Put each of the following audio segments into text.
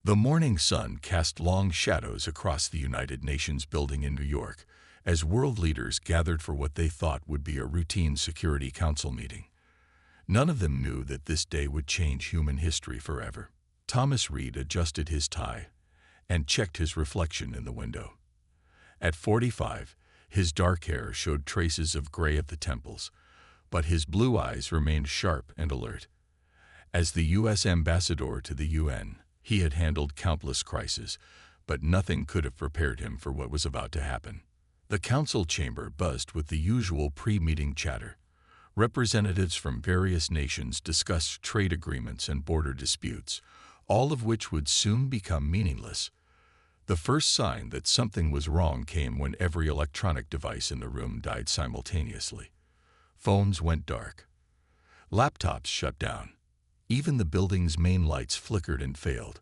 The morning sun cast long shadows across the United Nations building in New York as world leaders gathered for what they thought would be a routine Security Council meeting. None of them knew that this day would change human history forever. Thomas Reed adjusted his tie and checked his reflection in the window. At 45, his dark hair showed traces of gray at the temples, but his blue eyes remained sharp and alert. As the U.S. ambassador to the UN, he had handled countless crises, but nothing could have prepared him for what was about to happen. The council chamber buzzed with the usual pre-meeting chatter. Representatives from various nations discussed trade agreements and border disputes, all of which would soon become meaningless. The first sign that something was wrong came when every electronic device in the room died simultaneously. Phones went dark. Laptops shut down. Even the building's main lights flickered and failed,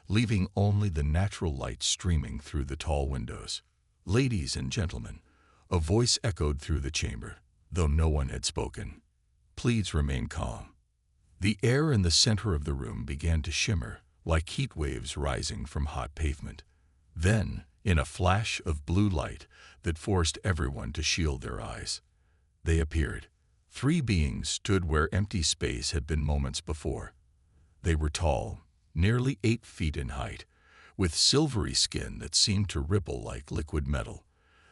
leaving only the natural light streaming through the tall windows. "Ladies and gentlemen," a voice echoed through the chamber, though no one had spoken. "Please remain calm." The air in the center of the room began to shimmer, like heat waves rising from hot pavement. Then, in a flash of blue light that forced everyone to shield their eyes, they appeared. Three beings stood where empty space had been moments before. They were tall, nearly 8 feet in height, with silvery skin that seemed to ripple like liquid metal.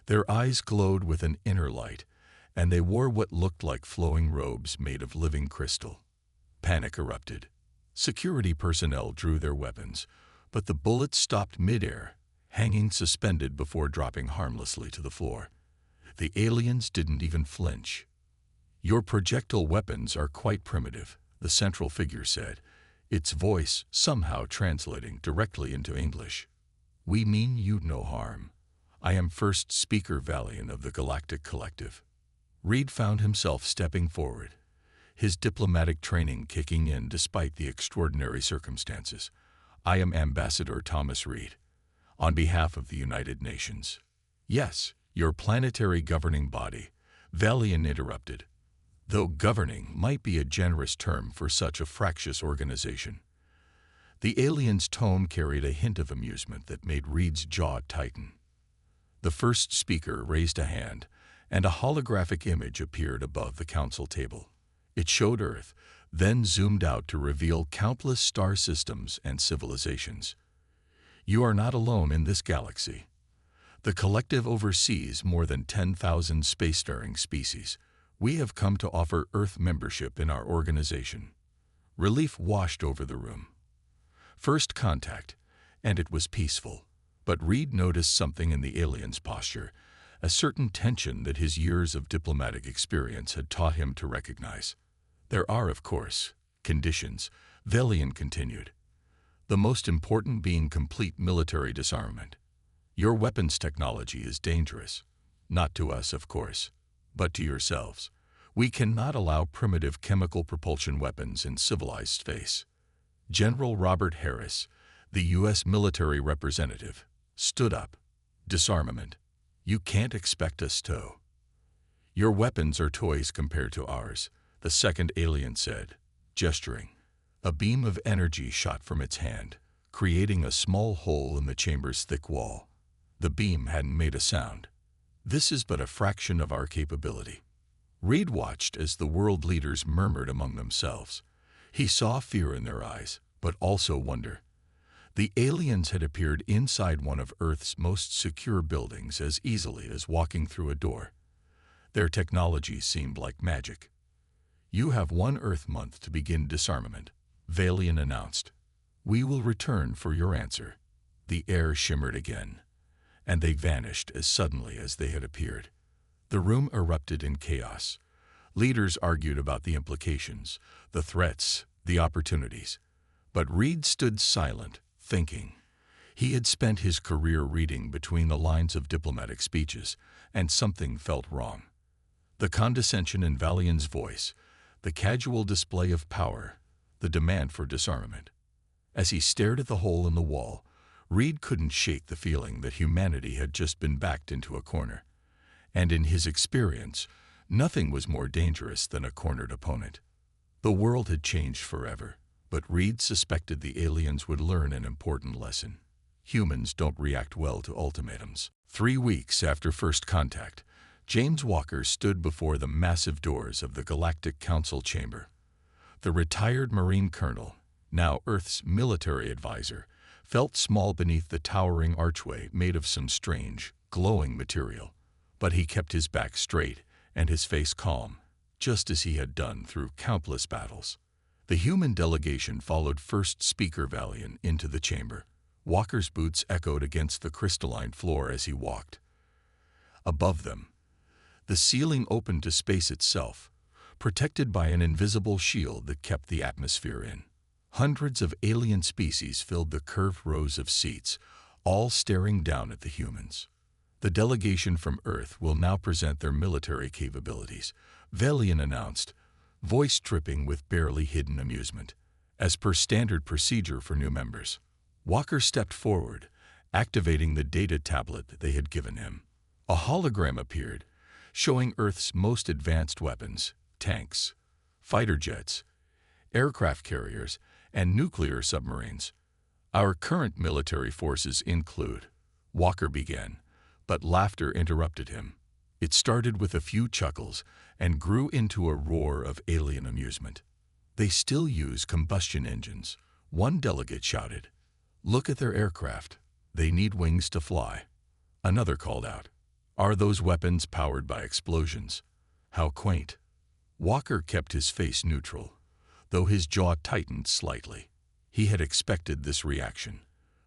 Their eyes glowed with an inner light, and they wore what looked like flowing robes made of living crystal. Panic erupted. Security personnel drew their weapons, but the bullets stopped midair, hanging suspended before dropping harmlessly to the floor. The aliens didn't even flinch. "Your projectile weapons are quite primitive," the central figure said, its voice somehow translating directly into English. "We mean you no harm. I am First Speaker Valian of the Galactic Collective." Reed found himself stepping forward, his diplomatic training kicking in despite the extraordinary circumstances. "I am Ambassador Thomas Reed, on behalf of the United Nations." "Yes, your planetary governing body," Valian interrupted, though governing might be a generous term for such a fractious organization. The alien's tone carried a hint of amusement that made Reed's jaw tighten. The first speaker raised a hand, and a holographic image appeared above the council table. It showed Earth, then zoomed out to reveal countless star systems and civilizations. "You are not alone in this galaxy. The collective oversees more than 10,000 spacefaring species. We have come to offer Earth membership in our organization." Relief washed over the room. First contact, and it was peaceful. But Reed noticed something in the alien's posture, a certain tension that his years of diplomatic experience had taught him to recognize. "There are, of course, conditions," Valian continued, "the most important being complete military disarmament. Your weapons technology is dangerous. Not to us, of course, but to yourselves. We cannot allow primitive chemical propulsion weapons in civilized space." General Robert Harris, the U.S. military representative, stood up. "Disarmament. You can't expect us to." "Your weapons are toys compared to ours," the second alien said, gesturing. A beam of energy shot from its hand, creating a small hole in the chamber's thick wall. The beam hadn't made a sound. "This is but a fraction of our capability." Reed watched as the world leaders murmured among themselves. He saw fear in their eyes, but also wonder. The aliens had appeared inside one of Earth's most secure buildings as easily as walking through a door. Their technology seemed like magic. "You have 1 Earth month to begin disarmament," Valian announced. "We will return for your answer." The air shimmered again, and they vanished as suddenly as they had appeared. The room erupted in chaos. Leaders argued about the implications, the threats, the opportunities. But Reed stood silent, thinking. He had spent his career reading between the lines of diplomatic speeches, and something felt wrong. The condescension in Valian's voice, the casual display of power, the demand for disarmament. As he stared at the hole in the wall, Reed couldn't shake the feeling that humanity had just been backed into a corner. And in his experience, nothing was more dangerous than a cornered opponent. The world had changed forever, But Reed suspected the aliens would learn an important lesson. Humans don't react well to ultimatums. 3 weeks after first contact, James Walker stood before the massive doors of the Galactic Council chamber. The retired Marine colonel, now Earth's military advisor, felt small beneath the towering archway made of some strange, glowing material. But he kept his back straight and his face calm, just as he had done through countless battles. The human delegation followed First Speaker Valiant into the chamber. Walker's boots echoed against the crystalline floor as he walked. Above them, the ceiling opened to space itself, protected by an invisible shield that kept the atmosphere in. Hundreds of alien species filled the curved rows of seats, all staring down at the humans. The delegation from Earth will now present their military capabilities, Valiant announced, voice dripping with barely hidden amusement. As per standard procedure for new members, Walker stepped forward, activating the data tablet they had given him. A hologram appeared, showing Earth's most advanced weapons, tanks, fighter jets, aircraft carriers, and nuclear submarines. Our current military forces include, Walker began, but laughter interrupted him. It started with a few chuckles and grew into a roar of alien amusement. They still use combustion engines, one delegate shouted. Look at their aircraft. They need wings to fly. Another called out. Are those weapons powered by explosions? How quaint. Walker kept his face neutral, though his jaw tightened slightly. He had expected this reaction.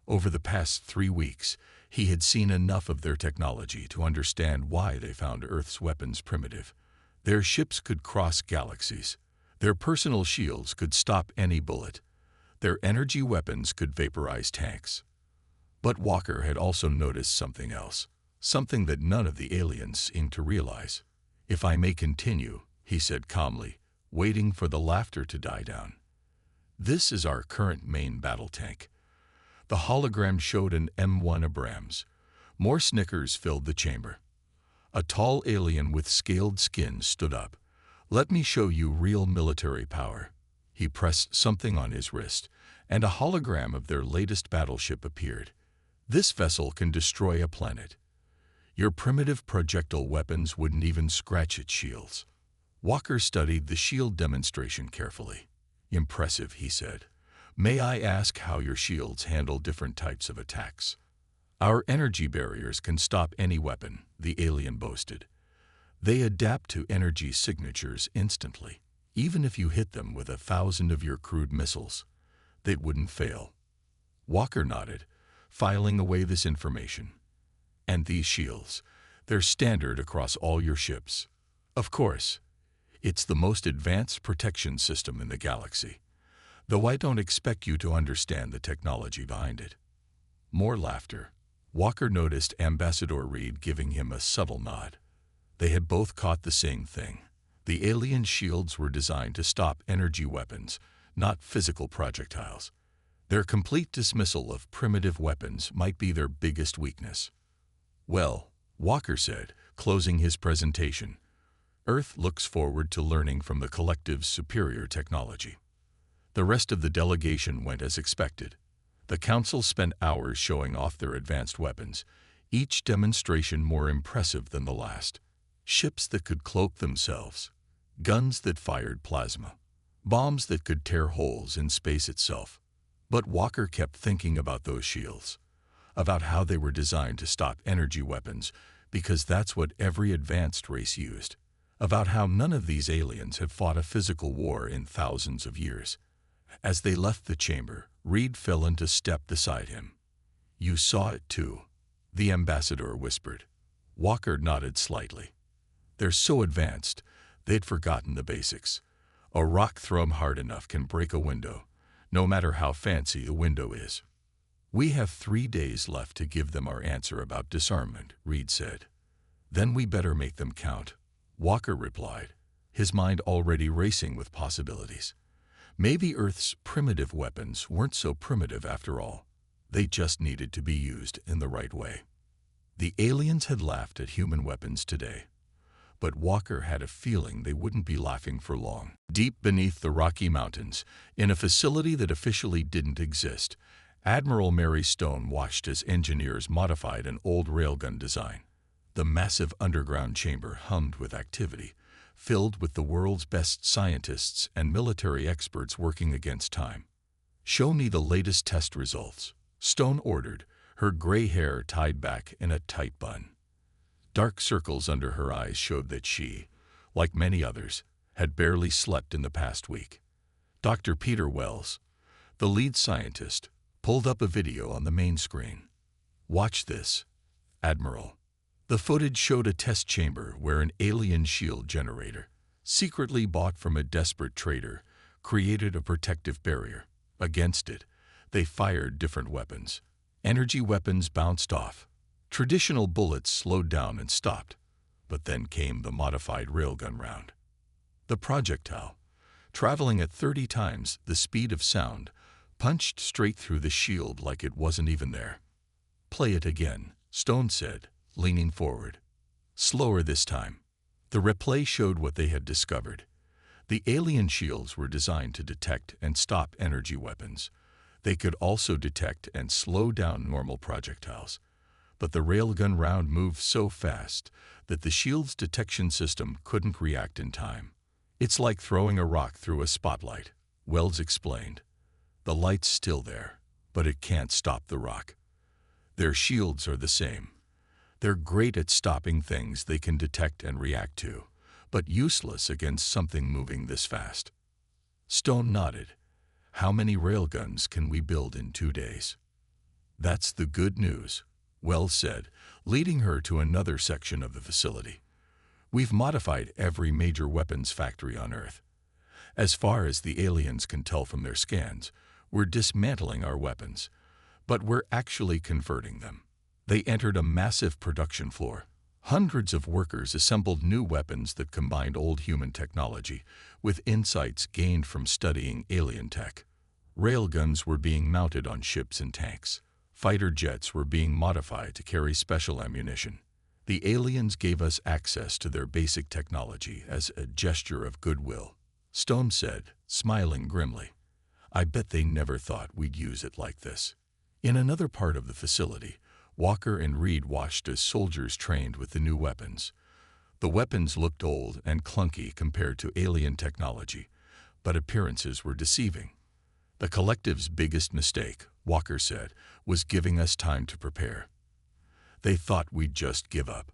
Over the past 3 weeks, he had seen enough of their technology to understand why they found Earth's weapons primitive. Their ships could cross galaxies. Their personal shields could stop any bullet. Their energy weapons could vaporize tanks. But Walker had also noticed something else, something that none of the aliens seemed to realize. If I may continue, he said calmly, waiting for the laughter to die down. This is our current main battle tank. The hologram showed an M1 Abrams. More snickers filled the chamber. A tall alien with scaled skin stood up. Let me show you real military power. He pressed something on his wrist, and a hologram of their latest battleship appeared. This vessel can destroy a planet. Your primitive projectile weapons wouldn't even scratch its shields. Walker studied the shield demonstration carefully. Impressive, he said. May I ask how your shields handle different types of attacks? Our energy barriers can stop any weapon, the alien boasted. They adapt to energy signatures instantly. Even if you hit them with 1,000 of your crude missiles, they wouldn't fail. Walker nodded, filing away this information. And these shields, they're standard across all your ships. Of course, it's the most advanced protection system in the galaxy, though I don't expect you to understand the technology behind it. More laughter. Walker noticed Ambassador Reed giving him a subtle nod. They had both caught the same thing. The alien shields were designed to stop energy weapons, not physical projectiles. Their complete dismissal of primitive weapons might be their biggest weakness. Well, Walker said, closing his presentation, Earth looks forward to learning from the collective's superior technology. The rest of the delegation went as expected. The council spent hours showing off their advanced weapons, each demonstration more impressive than the last. Ships that could cloak themselves, guns that fired plasma, bombs that could tear holes in space itself. But Walker kept thinking about those shields, about how they were designed to stop energy weapons, because that's what every advanced race used, about how none of these aliens had fought a physical war in thousands of years. As they left the chamber, Reed fell into step beside him. You saw it too, the ambassador whispered. Walker nodded slightly. They're so advanced, they'd forgotten the basics. A rock thrown hard enough can break a window, no matter how fancy the window is. We have 3 days left to give them our answer about disarmament, Reed said. Then we better make them count, Walker replied, his mind already racing with possibilities. Maybe Earth's primitive weapons weren't so primitive after all. They just needed to be used in the right way. The aliens had laughed at human weapons today, but Walker had a feeling they wouldn't be laughing for long. Deep beneath the Rocky Mountains, in a facility that officially didn't exist, Admiral Mary Stone watched as engineers modified an old railgun design. The massive underground chamber hummed with activity, filled with the world's best scientists and military experts working against time. "Show me the latest test results," Stone ordered, her gray hair tied back in a tight bun. Dark circles under her eyes showed that she, like many others, had barely slept in the past week. Dr. Peter Wells, the lead scientist, pulled up a video on the main screen. "Watch this, Admiral." The footage showed a test chamber where an alien shield generator, secretly bought from a desperate trader, created a protective barrier. Against it, they fired different weapons. Energy weapons bounced off. Traditional bullets slowed down and stopped, but then came the modified railgun round. The projectile, traveling at 30 times the speed of sound, punched straight through the shield like it wasn't even there. "Play it again," Stone said, leaning forward. Slower this time. The replay showed what they had discovered. The alien shields were designed to detect and stop energy weapons. They could also detect and slow down normal projectiles. But the railgun round moved so fast that the shield's detection system couldn't react in time. "It's like throwing a rock through a spotlight," Wells explained. "The light's still there, but it can't stop the rock. Their shields are the same. They're great at stopping things they can detect and react to, but useless against something moving this fast." Stone nodded. "How many railguns can we build in 2 days?" "That's the good news," Wells said, leading her to another section of the facility. "We've modified every major weapons factory on Earth. As far as the aliens can tell from their scans, we're dismantling our weapons, but we're actually converting them." They entered a massive production floor. Hundreds of workers assembled new weapons that combined old human technology with insights gained from studying alien tech. Railguns were being mounted on ships and tanks. Fighter jets were being modified to carry special ammunition. The aliens gave us access to their basic technology as a gesture of goodwill, Stone said, smiling grimly. "I bet they never thought we'd use it like this." In another part of the facility, Walker and Reed watched as soldiers trained with the new weapons. The weapons looked old and clunky compared to alien technology, but appearances were deceiving. "The collective's biggest mistake," Walker said, "was giving us time to prepare. They thought we'd just give up."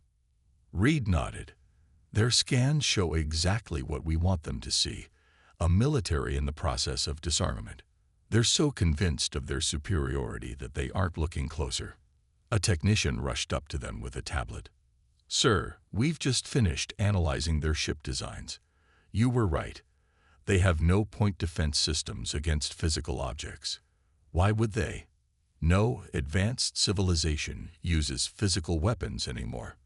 Reed nodded. "Their scans show exactly what we want them to see, a military in the process of disarmament. They're so convinced of their superiority that they aren't looking closer." A technician rushed up to them with a tablet. "Sir, we've just finished analyzing their ship designs. You were right. They have no point defense systems against physical objects. Why would they? No advanced civilization uses physical weapons anymore."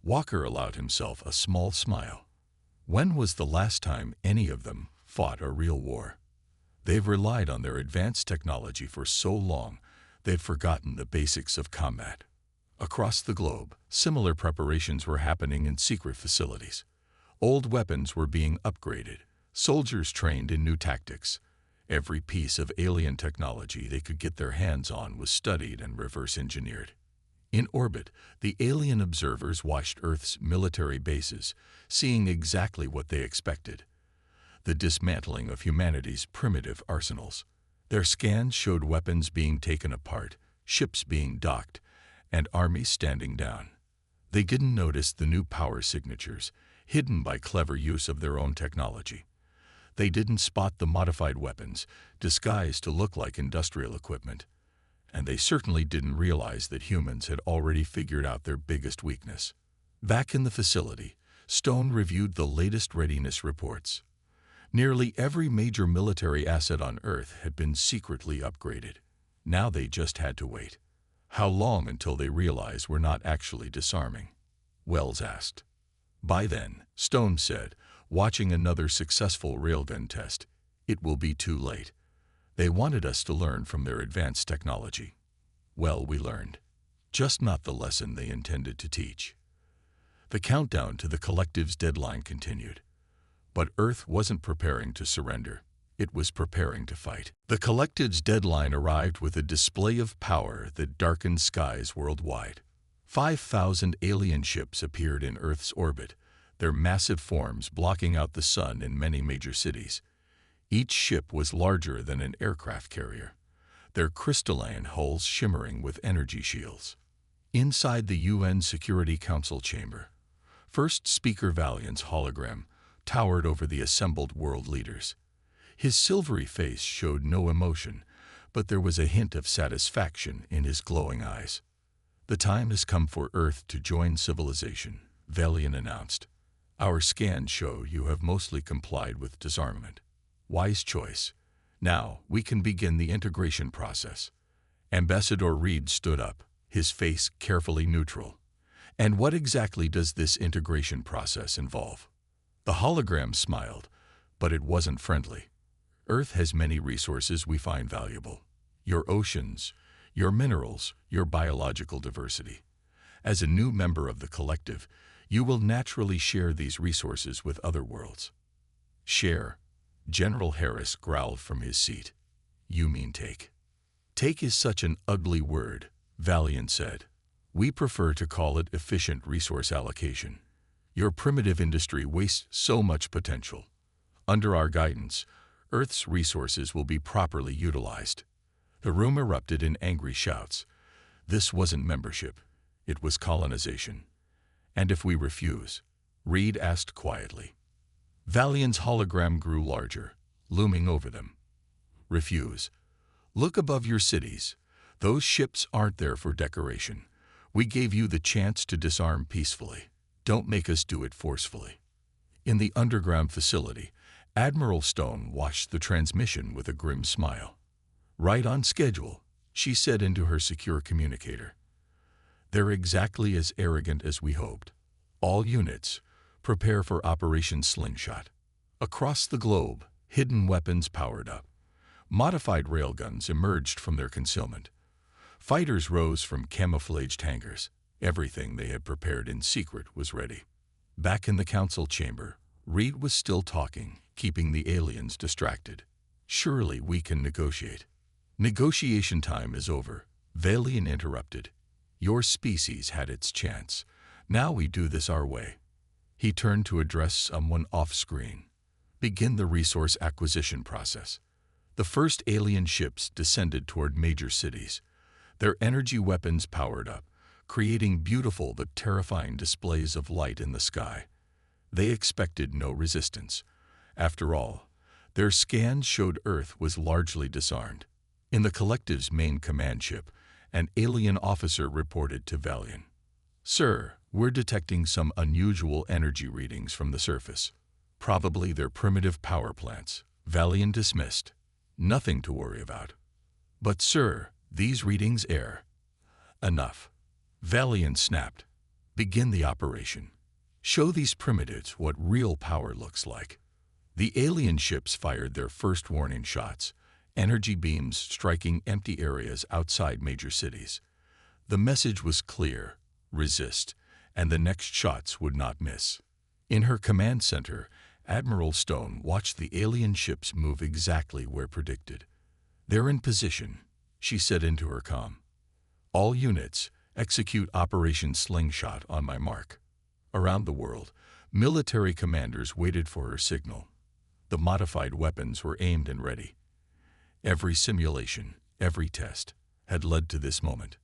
Walker allowed himself a small smile. When was the last time any of them fought a real war? They've relied on their advanced technology for so long, they've forgotten the basics of combat. Across the globe, similar preparations were happening in secret facilities. Old weapons were being upgraded, soldiers trained in new tactics. Every piece of alien technology they could get their hands on was studied and reverse engineered. In orbit, the alien observers watched Earth's military bases, seeing exactly what they expected: the dismantling of humanity's primitive arsenals. Their scans showed weapons being taken apart, ships being docked, and armies standing down. They didn't notice the new power signatures, hidden by clever use of their own technology. They didn't spot the modified weapons, disguised to look like industrial equipment. And they certainly didn't realize that humans had already figured out their biggest weakness. Back in the facility, Stone reviewed the latest readiness reports. Nearly every major military asset on Earth had been secretly upgraded. Now they just had to wait. "How long until they realize we're not actually disarming?" Wells asked. "By then," Stone said, watching another successful railgun test, "it will be too late. They wanted us to learn from their advanced technology. Well, we learned. Just not the lesson they intended to teach." The countdown to the collective's deadline continued. But Earth wasn't preparing to surrender. It was preparing to fight. The collective's deadline arrived with a display of power that darkened skies worldwide. 5,000 alien ships appeared in Earth's orbit, their massive forms blocking out the sun in many major cities. Each ship was larger than an aircraft carrier, their crystalline hulls shimmering with energy shields. Inside the UN Security Council chamber, First Speaker Valiant's hologram towered over the assembled world leaders. His silvery face showed no emotion, but there was a hint of satisfaction in his glowing eyes. "The time has come for Earth to join civilization," Valiant announced. "Our scans show you have mostly complied with disarmament. Wise choice. Now we can begin the integration process." Ambassador Reed stood up, his face carefully neutral. "And what exactly does this integration process involve?" The hologram smiled, but it wasn't friendly. "Earth has many resources we find valuable. Your oceans, your minerals, your biological diversity. As a new member of the collective, you will naturally share these resources with other worlds." "Share?" General Harris growled from his seat. "You mean take?" "Take is such an ugly word," Valiant said. "We prefer to call it efficient resource allocation. Your primitive industry wastes so much potential. Under our guidance, Earth's resources will be properly utilized." The room erupted in angry shouts. This wasn't membership. It was colonization. "And if we refuse?" Reed asked quietly. Valiant's hologram grew larger, looming over them. "Refuse. Look above your cities. Those ships aren't there for decoration. We gave you the chance to disarm peacefully. Don't make us do it forcefully." In the underground facility, Admiral Stone watched the transmission with a grim smile. "Right on schedule," she said into her secure communicator. "They're exactly as arrogant as we hoped. All units, prepare for Operation Slingshot." Across the globe, hidden weapons powered up. Modified railguns emerged from their concealment. Fighters rose from camouflaged hangars. Everything they had prepared in secret was ready. Back in the council chamber, Reed was still talking, keeping the aliens distracted. "Surely we can negotiate." "Negotiation time is over," Valiant interrupted. "Your species had its chance. Now we do this our way." He turned to address someone off-screen. "Begin the resource acquisition process." The first alien ships descended toward major cities. Their energy weapons powered up, creating beautiful but terrifying displays of light in the sky. They expected no resistance. After all, their scans showed Earth was largely disarmed. In the collective's main command ship, an alien officer reported to Valiant. "Sir, we're detecting some unusual energy readings from the surface. Probably their primitive power plants." Valiant dismissed. "Nothing to worry about." "But sir, these readings air." "Enough." Valiant snapped. "Begin the operation. Show these primitives what real power looks like." The alien ships fired their first warning shots, energy beams striking empty areas outside major cities. The message was clear: resist, and the next shots would not miss. In her command center, Admiral Stone watched the alien ships move exactly where predicted. "They're in position," she said into her comm. "All units, execute Operation Slingshot on my mark." Around the world, military commanders waited for her signal. The modified weapons were aimed and ready. Every simulation, every test, had led to this moment.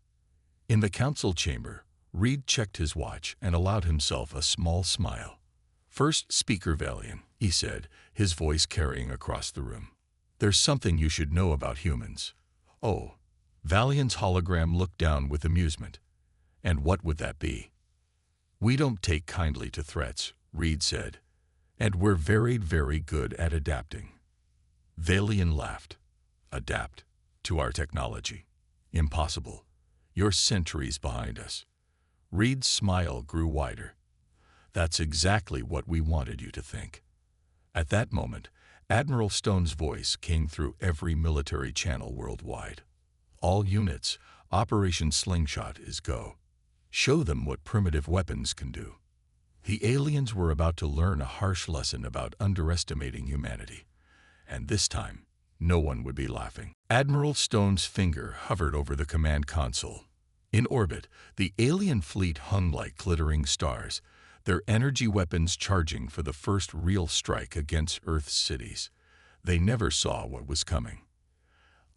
In the council chamber, Reed checked his watch and allowed himself a small smile. "First Speaker Valiant," he said, his voice carrying across the room. "There's something you should know about humans." "Oh." Valiant's hologram looked down with amusement. "And what would that be?" "We don't take kindly to threats," Reed said. "And we're very, very good at adapting." Valiant laughed. "Adapt? To our technology? Impossible. You're centuries behind us." Reed's smile grew wider. "That's exactly what we wanted you to think." At that moment, Admiral Stone's voice came through every military channel worldwide. "All units, Operation Slingshot is go. Show them what primitive weapons can do." The aliens were about to learn a harsh lesson about underestimating humanity. And this time, no one would be laughing. Admiral Stone's finger hovered over the command console. In orbit, the alien fleet hung like glittering stars, their energy weapons charging for the first real strike against Earth's cities. They never saw what was coming.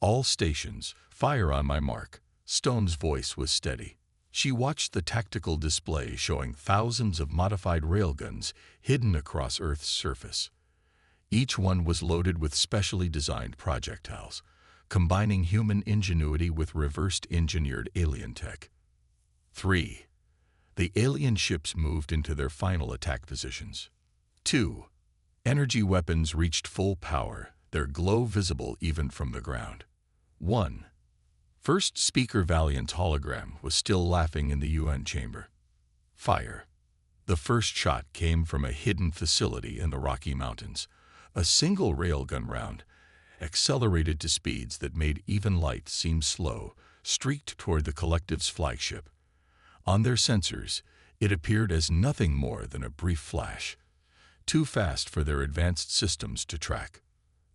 "All stations, fire on my mark." Stone's voice was steady. She watched the tactical display showing thousands of modified railguns hidden across Earth's surface. Each one was loaded with specially designed projectiles, combining human ingenuity with reversed-engineered alien tech. 3. The alien ships moved into their final attack positions. 2. Energy weapons reached full power, their glow visible even from the ground. 1. First Speaker Valiant's hologram was still laughing in the UN chamber. Fire. The first shot came from a hidden facility in the Rocky Mountains. A single railgun round, accelerated to speeds that made even light seem slow, streaked toward the collective's flagship. On their sensors, it appeared as nothing more than a brief flash, too fast for their advanced systems to track.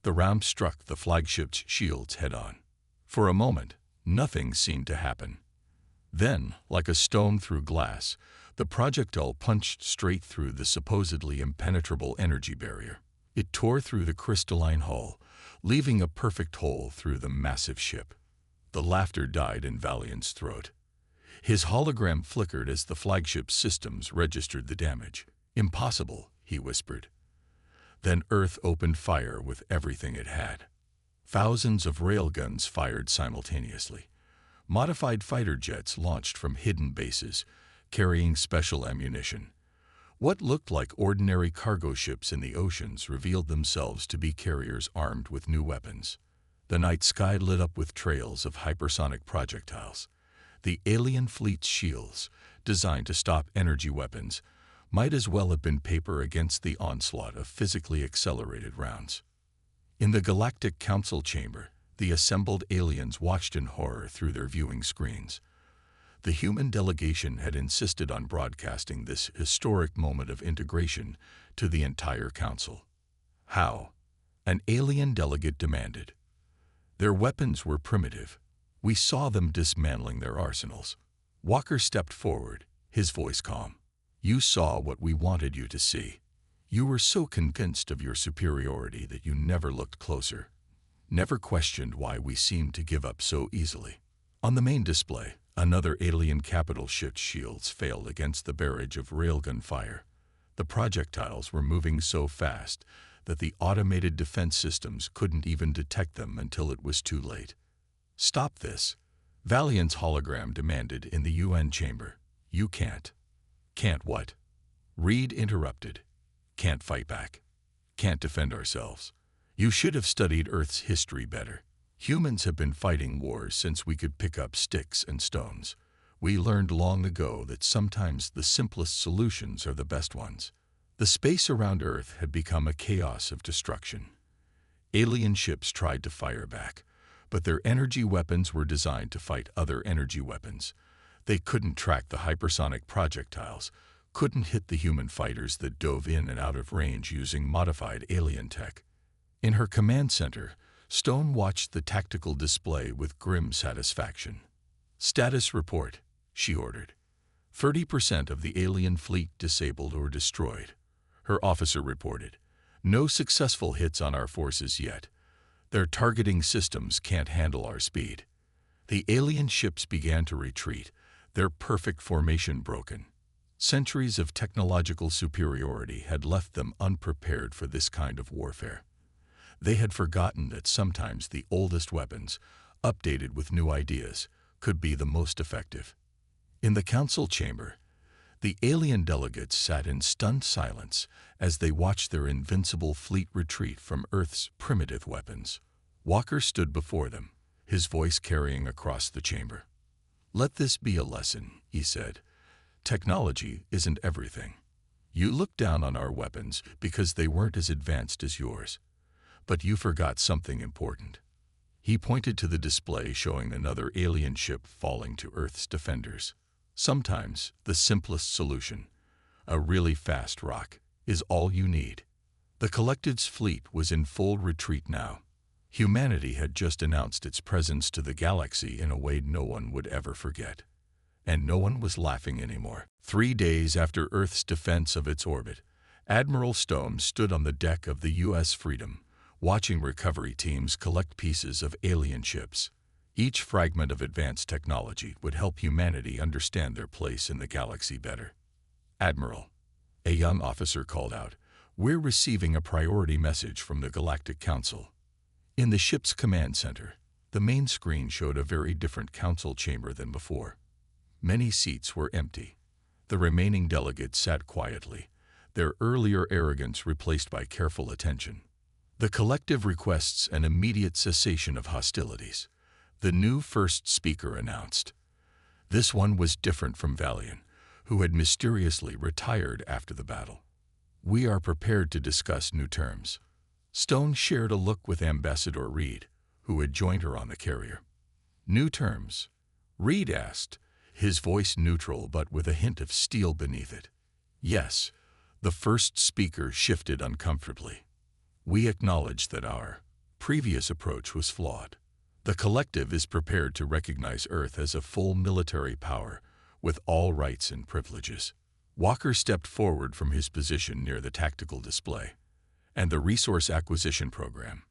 The round struck the flagship's shields head-on. For a moment, nothing seemed to happen. Then, like a stone through glass, the projectile punched straight through the supposedly impenetrable energy barrier. It tore through the crystalline hull, leaving a perfect hole through the massive ship. The laughter died in Valiant's throat. His hologram flickered as the flagship's systems registered the damage. "Impossible," he whispered. Then Earth opened fire with everything it had. Thousands of railguns fired simultaneously. Modified fighter jets launched from hidden bases, carrying special ammunition. What looked like ordinary cargo ships in the oceans revealed themselves to be carriers armed with new weapons. The night sky lit up with trails of hypersonic projectiles. The alien fleet's shields, designed to stop energy weapons, might as well have been paper against the onslaught of physically accelerated rounds. In the Galactic Council chamber, the assembled aliens watched in horror through their viewing screens. The human delegation had insisted on broadcasting this historic moment of integration to the entire council. How? An alien delegate demanded. Their weapons were primitive. We saw them dismantling their arsenals. Walker stepped forward, his voice calm. "You saw what we wanted you to see. You were so convinced of your superiority that you never looked closer, never questioned why we seemed to give up so easily." On the main display, another alien capital ship's shields failed against the barrage of railgun fire. The projectiles were moving so fast that the automated defense systems couldn't even detect them until it was too late. "Stop this," Valiant's hologram demanded in the UN chamber. "You can't." "Can't what?" Reed interrupted. "Can't fight back. Can't defend ourselves. You should have studied Earth's history better. Humans have been fighting wars since we could pick up sticks and stones. We learned long ago that sometimes the simplest solutions are the best ones." The space around Earth had become a chaos of destruction. Alien ships tried to fire back, but their energy weapons were designed to fight other energy weapons. They couldn't track the hypersonic projectiles, couldn't hit the human fighters that dove in and out of range using modified alien tech. In her command center, Stone watched the tactical display with grim satisfaction. "Status report," she ordered. 30% of the alien fleet disabled or destroyed. Her officer reported. "No successful hits on our forces yet. Their targeting systems can't handle our speed." The alien ships began to retreat, their perfect formation broken. Centuries of technological superiority had left them unprepared for this kind of warfare. They had forgotten that sometimes the oldest weapons, updated with new ideas, could be the most effective. In the council chamber, the alien delegates sat in stunned silence as they watched their invincible fleet retreat from Earth's primitive weapons. Walker stood before them, his voice carrying across the chamber. "Let this be a lesson," he said. "Technology isn't everything. You looked down on our weapons because they weren't as advanced as yours. But you forgot something important." He pointed to the display showing another alien ship falling to Earth's defenders. "Sometimes the simplest solution, A really fast rock is all you need. The Collective's fleet was in full retreat now. Humanity had just announced its presence to the galaxy in a way no one would ever forget. And no one was laughing anymore. 3 days after Earth's defense of its orbit, Admiral Stone stood on the deck of the U.S. Freedom, watching recovery teams collect pieces of alien ships. Each fragment of advanced technology would help humanity understand their place in the galaxy better. "Admiral," a young officer called out, "we're receiving a priority message from the Galactic Council." In the ship's command center, the main screen showed a very different council chamber than before. Many seats were empty. The remaining delegates sat quietly, their earlier arrogance replaced by careful attention. The Collective requests an immediate cessation of hostilities, the new first speaker announced. This one was different from Valian, who had mysteriously retired after the battle. "We are prepared to discuss new terms." Stone shared a look with Ambassador Reed, who had joined her on the carrier. "New terms?" Reed asked, his voice neutral but with a hint of steel beneath it. "Yes." The first speaker shifted uncomfortably. "We acknowledge that our previous approach was flawed. The Collective is prepared to recognize Earth as a full military power with all rights and privileges." Walker stepped forward from his position near the tactical display. "And the resource acquisition program?"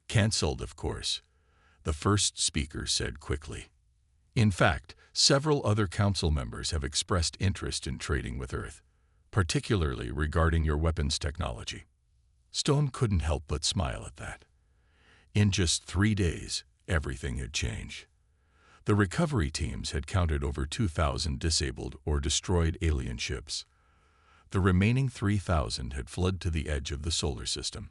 "Cancelled, of course," the first speaker said quickly. "In fact, several other council members have expressed interest in trading with Earth, particularly regarding your weapons technology." Stone couldn't help but smile at that. In just 3 days, everything had changed. The recovery teams had counted over 2,000 disabled or destroyed alien ships. The remaining 3,000 had fled to the edge of the solar system,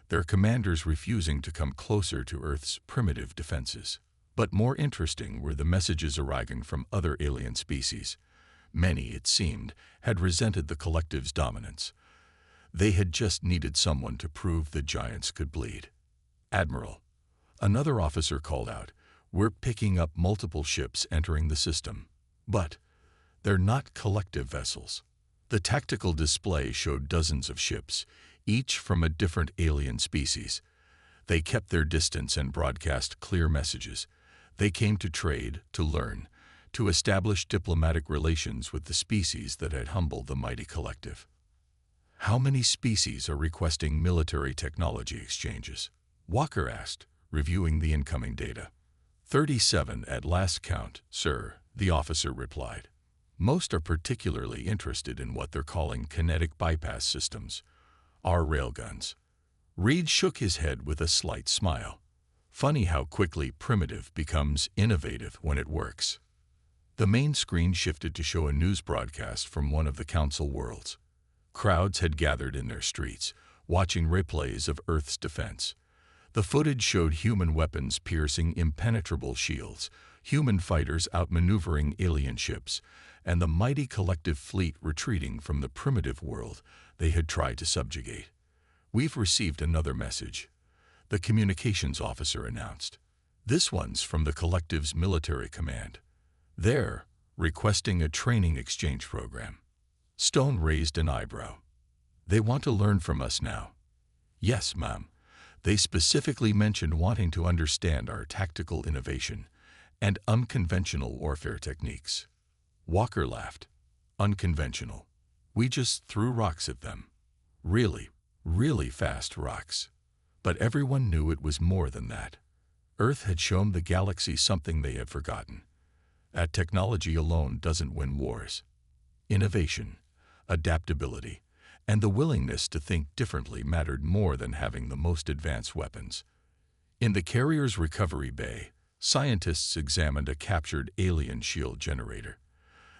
their commanders refusing to come closer to Earth's primitive defenses. But more interesting were the messages arriving from other alien species. Many, it seemed, had resented the Collective's dominance. They had just needed someone to prove the giants could bleed. "Admiral," another officer called out, "we're picking up multiple ships entering the system. But they're not Collective vessels." The tactical display showed dozens of ships, each from a different alien species. They kept their distance and broadcast clear messages. They came to trade, to learn, to establish diplomatic relations with the species that had humbled the mighty Collective. "How many species are requesting military technology exchanges?" Walker asked, reviewing the incoming data. 37 at last count, sir," the officer replied. "Most are particularly interested in what they're calling kinetic bypass systems, our railguns." Reed shook his head with a slight smile. Funny how quickly primitive becomes innovative when it works. The main screen shifted to show a news broadcast from one of the council worlds. Crowds had gathered in their streets, watching replays of Earth's defense. The footage showed human weapons piercing impenetrable shields, human fighters outmaneuvering alien ships, and the mighty Collective fleet retreating from the primitive world they had tried to subjugate. "We've received another message," the communications officer announced. "This one's from the Collective's military command. They're requesting a training exchange program." Stone raised an eyebrow. "They want to learn from us now." "Yes, ma'am. They specifically mentioned wanting to understand our tactical innovation and unconventional warfare techniques." Walker laughed. "Unconventional. We just threw rocks at them. Really, really fast rocks." But everyone knew it was more than that. Earth had shown the galaxy something they had forgotten. That technology alone doesn't win wars. Innovation, adaptability, and the willingness to think differently mattered more than having the most advanced weapons. In the carrier's recovery bay, scientists examined a captured alien shield generator.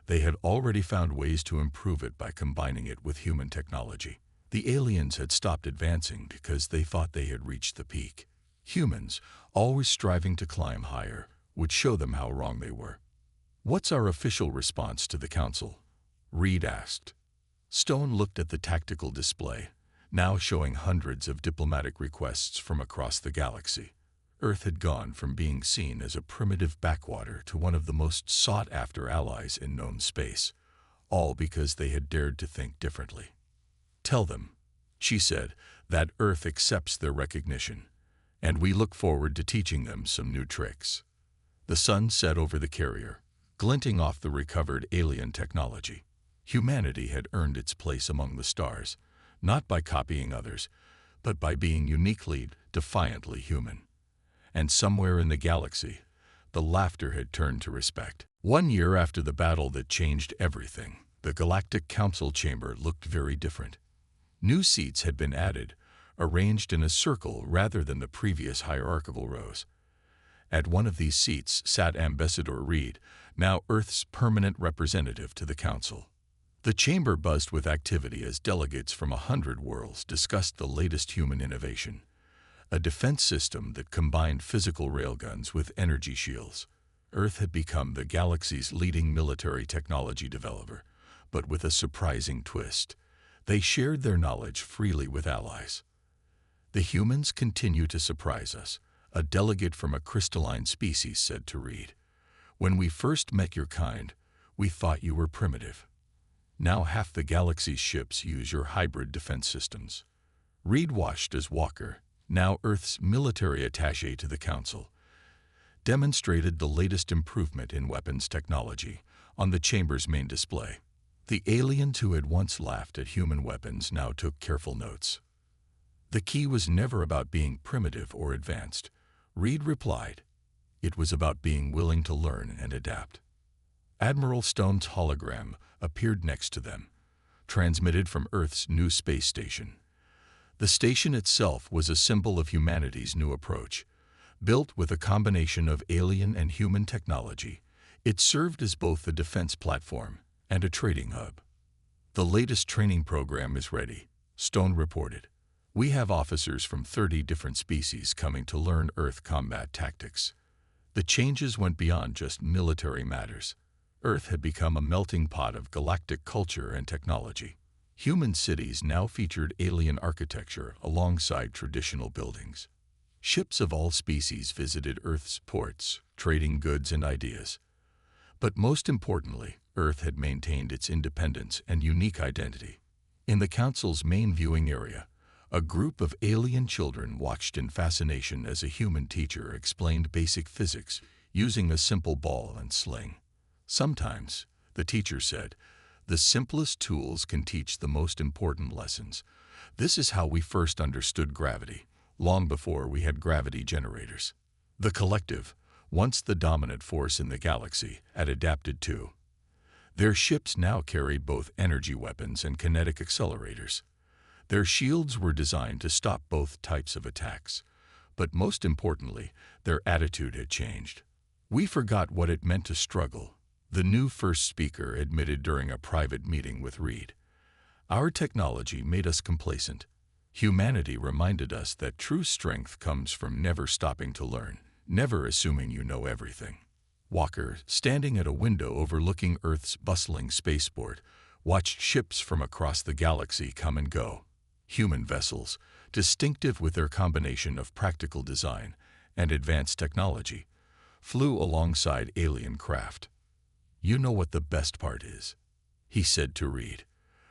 They had already found ways to improve it by combining it with human technology. The aliens had stopped advancing because they thought they had reached the peak. Humans, always striving to climb higher, would show them how wrong they were. "What's our official response to the Council?" Reed asked. Stone looked at the tactical display, now showing hundreds of diplomatic requests from across the galaxy. Earth had gone from being seen as a primitive backwater to one of the most sought-after allies in known space. all because they had dared to think differently. "Tell them," she said, "that Earth accepts their recognition, and we look forward to teaching them some new tricks." The sun set over the carrier, glinting off the recovered alien technology. Humanity had earned its place among the stars, not by copying others, but by being uniquely, defiantly human. And somewhere in the galaxy, the laughter had turned to respect. 1 year after the battle that changed everything, the Galactic Council chamber looked very different. New seats had been added, arranged in a circle rather than the previous hierarchical rows. At one of these seats sat Ambassador Reed, now Earth's permanent representative to the Council. The chamber buzzed with activity as delegates from 100 worlds discussed the latest human innovation, a defense system that combined physical railguns with energy shields. Earth had become the galaxy's leading military technology developer, but with a surprising twist. They shared their knowledge freely with allies. "The humans continue to surprise us," a delegate from a crystalline species said to Reed. "When we first met your kind, we thought you were primitive. Now half the galaxy's ships use your hybrid defense systems." Reed watched as Walker, now Earth's military attaché to the Council, demonstrated the latest improvement in weapons technology on the chamber's main display. The aliens who had once laughed at human weapons now took careful notes. "The key was never about being primitive or advanced," Reed replied. "It was about being willing to learn and adapt." Admiral Stone's hologram appeared next to them, transmitted from Earth's new space station. The station itself was a symbol of humanity's new approach. Built with a combination of alien and human technology, it served as both a defense platform and a trading hub. "The latest training program is ready," Stone reported. "We have officers from 30 different species coming to learn Earth combat tactics." The changes went beyond just military matters. Earth had become a melting pot of galactic culture and technology. Human cities now featured alien architecture alongside traditional buildings. Ships of all species visited Earth's ports, trading goods and ideas. But most importantly, Earth had maintained its independence and unique identity. In the Council's main viewing area, a group of alien children watched in fascination as a human teacher explained basic physics using a simple ball and sling. "Sometimes," the teacher said, "the simplest tools can teach the most important lessons. This is how we first understood gravity, long before we had gravity generators." The collective, once the dominant force in the galaxy, had adapted too. Their ships now carried both energy weapons and kinetic accelerators. Their shields were designed to stop both types of attacks. But most importantly, their attitude had changed. "We forgot what it meant to struggle," the new first speaker admitted during a private meeting with Reed. "Our technology made us complacent. Humanity reminded us that true strength comes from never stopping to learn, never assuming you know everything." Walker, standing at a window overlooking Earth's bustling spaceport, watched ships from across the galaxy come and go. Human vessels, distinctive with their combination of practical design and advanced technology, flew alongside alien craft. "You know what the best part is," he said to Reed.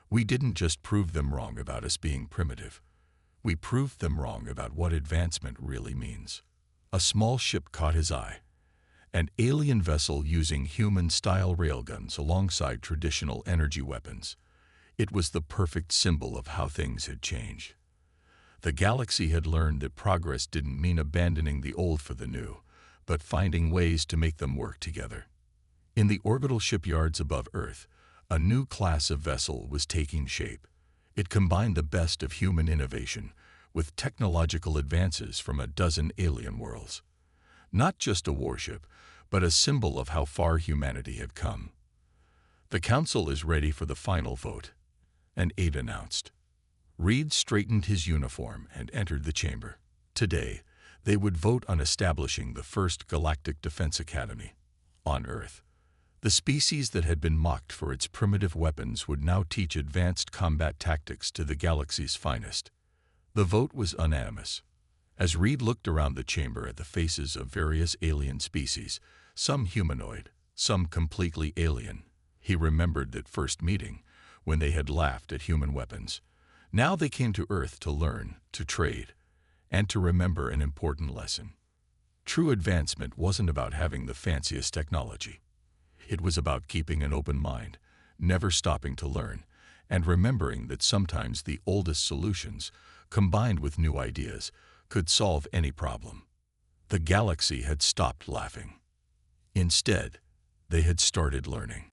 "We didn't just prove them wrong about us being primitive. We proved them wrong about what advancement really means." A small ship caught his eye. An alien vessel using human-style railguns alongside traditional energy weapons. It was the perfect symbol of how things had changed. The galaxy had learned that progress didn't mean abandoning the old for the new, but finding ways to make them work together. In the orbital shipyards above Earth, a new class of vessel was taking shape. It combined the best of human innovation with technological advances from a dozen alien worlds. Not just a warship, but a symbol of how far humanity had come. "The Council is ready for the final vote," an aide announced. Reed straightened his uniform and entered the chamber. Today, they would vote on establishing the first Galactic Defense Academy on Earth. The species that had been mocked for its primitive weapons would now teach advanced combat tactics to the galaxy's finest. The vote was unanimous. As Reed looked around the chamber at the faces of various alien species, some humanoid, some completely alien, He remembered that first meeting, when they had laughed at human weapons. Now they came to Earth to learn, to trade, and to remember an important lesson. True advancement wasn't about having the fanciest technology. It was about keeping an open mind, never stopping to learn, and remembering that sometimes the oldest solutions, combined with new ideas, could solve any problem. The galaxy had stopped laughing. Instead, they had started learning.